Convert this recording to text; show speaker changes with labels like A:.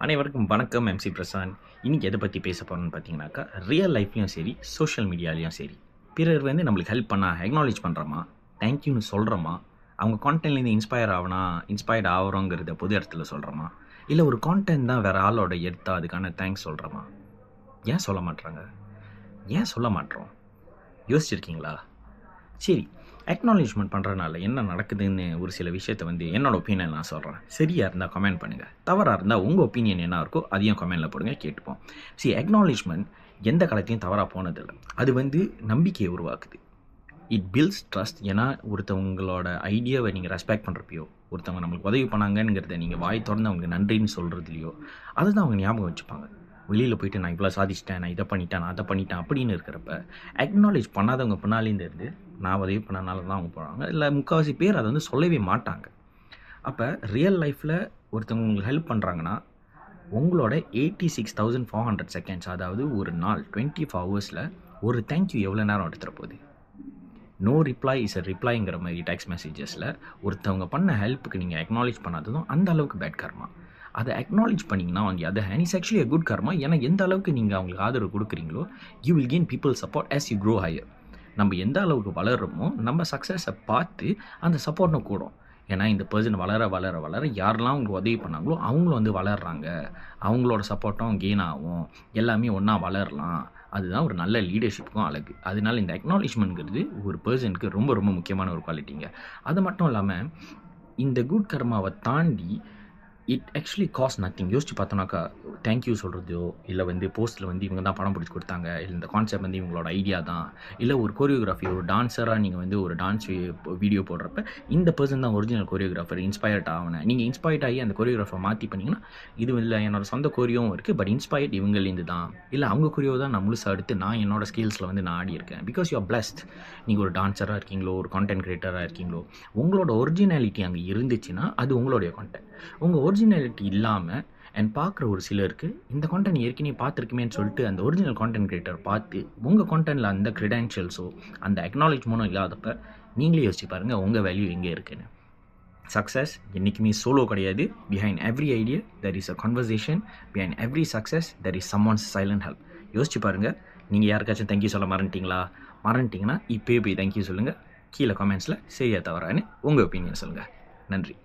A: அனைவருக்கும் வணக்கம். எம்சி பிரசாந்த். இன்றைக்கி எதை பற்றி பேச போகிறோன்னு பார்த்தீங்கன்னாக்கா, ரியல் லைஃப்லேயும் சரி, சோஷியல் மீடியாலேயும் சரி, பிறர் நம்மளுக்கு ஹெல்ப் பண்ணால் அக்னாலேஜ் பண்ணுறோமா, தேங்க்யூன்னு சொல்கிறோமா, அவங்க கான்டென்ட்லேருந்து இன்ஸ்பயர்ட் ஆகிறோங்கிறத பொது இடத்துல சொல்கிறோமா, இல்லை ஒரு கான்டென்ட் தான் வேறு ஆளோட எடுத்தால் அதுக்கான தேங்க்ஸ் சொல்கிறோமா? ஏன் சொல்ல மாட்றாங்க? ஏன் சொல்ல மாட்டோம்? யோசிச்சிருக்கீங்களா? சரி, அக்னாலேஜ்மெண்ட் பண்ணுறதுனால என்ன நடக்குதுன்னு ஒரு சில விஷயத்தை என்னோடய ஒப்பீனியன் நான் சொல்கிறேன். சரியாக இருந்தால் கமெண்ட் பண்ணுங்கள், தவறாக இருந்தால் உங்கள் ஒப்பீனியன் என்ன இருக்கோ அதையும் கமெண்டில் போடுங்க, கேட்டுப்போம். அக்னாலேஜ்மெண்ட் எந்த காலத்தையும் தவறாக போனதில்லை. அது நம்பிக்கையை உருவாக்குது. It builds trust. ஏன்னா ஒருத்தவங்களோட ஐடியாவை நீங்கள் ரெஸ்பெக்ட் பண்ணுறப்பையோ, ஒருத்தவங்க நம்மளுக்கு உதவி பண்ணாங்கங்கிறத நீங்கள் வாய் திறந்து அவங்களுக்கு நன்றின்னு சொல்கிறதுலையோ அதுதான் அவங்க ஞாபகம் வச்சுப்பாங்க. வெளியில் போயிட்டு நான் இவ்வளோ சாதிச்சிட்டேன், நான் இதை பண்ணிட்டேன், நான் அதை பண்ணிட்டேன் அப்படின்னு இருக்கிறப்ப அக்னாலேஜ் பண்ணாதவங்க பின்னாலேருந்து இருந்து நான் உதவி பண்ணனால தான் அவங்க போகிறாங்க. இல்லை முக்கால்வாசி பேர் அதை சொல்லவே மாட்டாங்க. அப்போ ரியல் லைஃப்பில் ஒருத்தவங்க உங்களுக்கு ஹெல்ப் பண்ணுறாங்கன்னா உங்களோட 86,400 செகண்ட்ஸ், அதாவது ஒரு நாள் 24 ஹவர்ஸில் ஒரு தேங்க்யூ எவ்வளோ நேரம் எடுத்துகிற போகுது? நோ ரிப்ளை இஸ் அ ரிப்ளைங்கிற மாதிரி டெக்ஸ்ட் மெசேஜஸில் ஒருத்தவங்க பண்ண ஹெல்ப்புக்கு நீங்கள் அக்னாலேஜ் பண்ணாததும் அந்த அளவுக்கு பேட் கர்மா. அதை அக்னாலேஜ் பண்ணிங்கன்னா வந்து அது is actually a good karma. ஏன்னா எந்த அளவுக்கு நீங்கள் அவங்களுக்கு ஆதரவு கொடுக்குறீங்களோ you will gain people support as you grow higher. நம்ம எந்த அளவுக்கு வளர்கிறோமோ நம்ம சக்ஸஸை பார்த்து அந்த சப்போர்ட்டும் கூடும். ஏன்னா இந்த பர்சன் வளர வளர வளர யாரெல்லாம் அவங்க உதவி பண்ணாங்களோ அவங்களும் வளர்கிறாங்க, அவங்களோட சப்போர்ட்டும் கெயின் ஆகும், எல்லாமே ஒன்றா வளரலாம். அதுதான் ஒரு நல்ல லீடர்ஷிப்புக்கும் அழகு. அதனால இந்த அக்னாலேஜ்மெண்ட்ங்கிறது ஒரு பர்சனுக்கு ரொம்ப ரொம்ப முக்கியமான ஒரு குவாலிட்டிங்க. அது மட்டும் இல்லாமல் இந்த குட் கர்மாவை தாண்டி இட் ஆக்சுவலி காஸ்ட் நத்திங். யோசிச்சு பார்த்தோன்னாக்கா தேங்க்யூ சொல்கிறதோ, இல்லை போஸ்ட்டில் இவங்க தான் படம் பிடிச்சி கொடுத்தாங்க, இல்லை இந்த கான்செப்ட் இவங்களோட ஐடியா தான், இல்லை ஒரு கோரியோகிராஃபி, ஒரு டான்ஸராக நீங்கள் ஒரு டான்ஸ் வீடியோ போடுறப்ப இந்த பர்சன் தான் ஒரிஜினல் கோரியோகிராஃபர், இன்ஸ்பயர்ட் ஆகினேன். நீங்கள் இன்ஸ்பயர்ட் ஆகி அந்த கோரியோகிராஃபரை மாற்றி பண்ணிங்கன்னா இது இல்லை என்னோட சொந்த கோரியோவும் இருக்குது, பட் இன்ஸ்பயர்ட் இவங்கலேருந்து தான், இல்லை அவங்க கோரியோ தான் நான் முழுசாக எடுத்து நான் என்னோட ஸ்கில்ஸில் நான் ஆடி இருக்கேன். Because you are blessed. நீங்கள் ஒரு டான்ஸராக இருக்கீங்களோ, ஒரு கான்டென்ட் கிரியேட்டராக இருக்கீங்களோ, உங்களோட ஒரிஜினாலிட்டி அங்கே இருந்துச்சுன்னா அது உங்களுடைய கான்டென்ட். உங்கள் ஒரிஜினாலிட்டி இல்லாமல் அண்ட் பார்க்குற ஒரு சிலருக்கு இந்த கான்டென்ட் ஏற்கனவே பார்த்துருக்குமேன்னு சொல்லிட்டு அந்த ஒரிஜினல் கான்டென்ட் கிரியேட்டர் பார்த்து உங்கள் கான்டென்ட்டில் அந்த க்ரெடென்ஷியல்ஸோ அந்த அக்னாலேஜ்மெண்ட்டும் இல்லாதப்ப நீங்களே யோசிச்சு பாருங்கள் உங்கள் வேல்யூ எங்கே இருக்குன்னு. சக்ஸஸ் என்றைக்குமே சோலோ கிடையாது. Behind every idea there is a conversation. Behind every success there is someone's silent help. யோசிச்சு பாருங்கள். நீங்கள் யாருக்காச்சும் தேங்க்யூ சொல்ல மறந்துட்டிங்கன்னா இப்போயே போய் தேங்க்யூ சொல்லுங்கள். கீழே கமெண்ட்ஸில் சரியா தவறான்னு உங்கள் ஒப்பீனியன் சொல்லுங்கள். நன்றி.